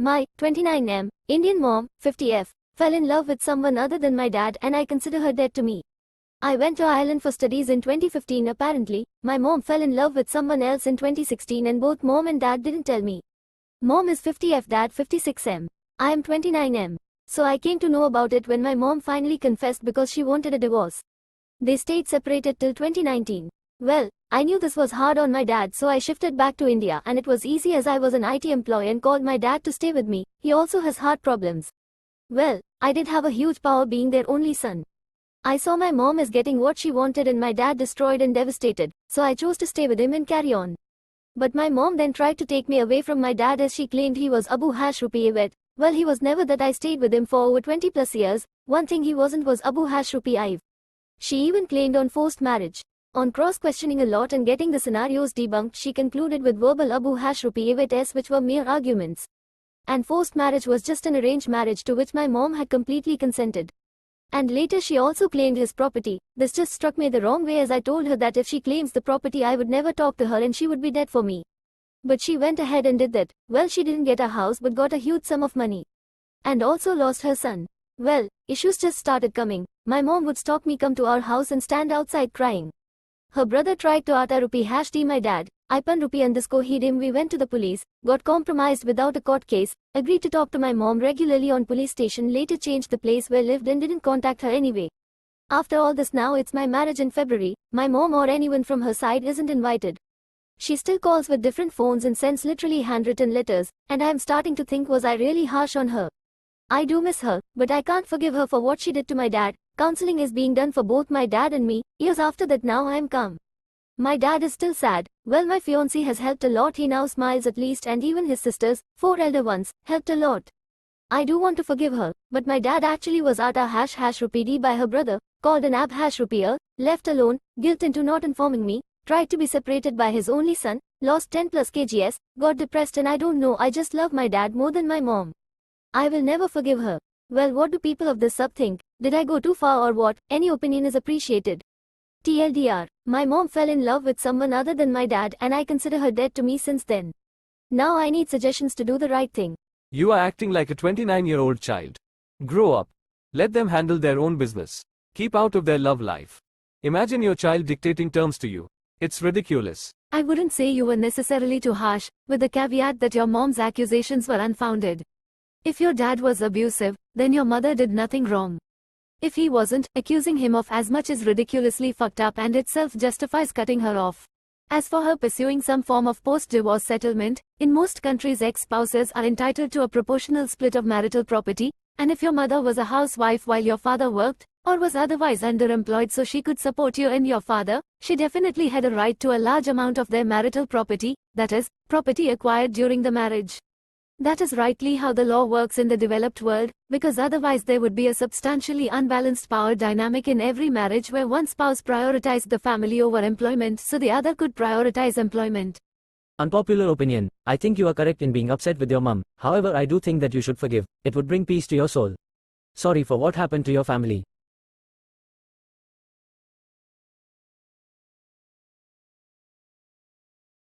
My 29M, Indian mom, 50F, fell in love with someone other than my dad and I consider her dead to me. I went to Ireland for studies in 2015 apparently. My mom fell in love with someone else in 2016 and both mom and dad didn't tell me. Mom is 50F, dad 56M. I am 29M. So I came to know about it when my mom finally confessed because she wanted a divorce. They stayed separated till 2019. Well, I knew this was hard on my dad, so I shifted back to India and it was easy as I was an IT employee and called my dad to stay with me. He also has heart problems. Well, I did have a huge power being their only son. I saw my mom as getting what she wanted and my dad destroyed and devastated, so I chose to stay with him and carry on. But my mom then tried to take me away from my dad as she claimed he was Abu Hashrupi Ivet. Well, he was never that. I stayed with him for over 20 plus years. One thing he wasn't was Abu Hashrupi Ive. She even claimed on forced marriage. On cross-questioning a lot and getting the scenarios debunked, she concluded with verbal Abu Hashrupi Ivet which were mere arguments. And forced marriage was just an arranged marriage to which my mom had completely consented. And later she also claimed his property. This just struck me the wrong way as I told her that if she claims the property I would never talk to her and she would be dead for me. But she went ahead and did that. Well, she didn't get a house but got a huge sum of money. And also lost her son. Well, issues just started coming. My mom would stalk me, come to our house and stand outside crying. Her brother tried to Ata Rupi #D my dad, Ipan Rupi _ him. We went to the police, got compromised without a court case, agreed to talk to my mom regularly on police station, later changed the place where lived and didn't contact her anyway. After all this, now it's my marriage in February, my mom or anyone from her side isn't invited. She still calls with different phones and sends literally handwritten letters, and I am starting to think, was I really harsh on her? I do miss her, but I can't forgive her for what she did to my dad. Counseling is being done for both my dad and me. Years after that, now I am calm. My dad is still sad. Well, my fiancé has helped a lot. He now smiles at least, and even his sisters, 4 elder ones, helped a lot. I do want to forgive her, but my dad actually was Ata #Rupidi by her brother, called an Ab #Rupier, left alone, guilt into not informing me, tried to be separated by his only son, lost 10 plus kgs, got depressed, and I don't know, I just love my dad more than my mom. I will never forgive her. Well, what do people of this sub think? Did I go too far or what? Any opinion is appreciated. TLDR, my mom fell in love with someone other than my dad and I consider her dead to me since then. Now I need suggestions to do the right thing. You are acting like a 29-year-old child. Grow up. Let them handle their own business. Keep out of their love life. Imagine your child dictating terms to you. It's ridiculous. I wouldn't say you were necessarily too harsh, with the caveat that your mom's accusations were unfounded. If your dad was abusive, then your mother did nothing wrong. If he wasn't, accusing him of as much is ridiculously fucked up and itself justifies cutting her off. As for her pursuing some form of post-divorce settlement, in most countries ex-spouses are entitled to a proportional split of marital property, and if your mother was a housewife while your father worked, or was otherwise underemployed so she could support you and your father, she definitely had a right to a large amount of their marital property, that is, property acquired during the marriage. That is rightly how the law works in the developed world, because otherwise there would be a substantially unbalanced power dynamic in every marriage where one spouse prioritized the family over employment so the other could prioritize employment. Unpopular opinion. I think you are correct in being upset with your mum. However, I do think that you should forgive. It would bring peace to your soul. Sorry for what happened to your family.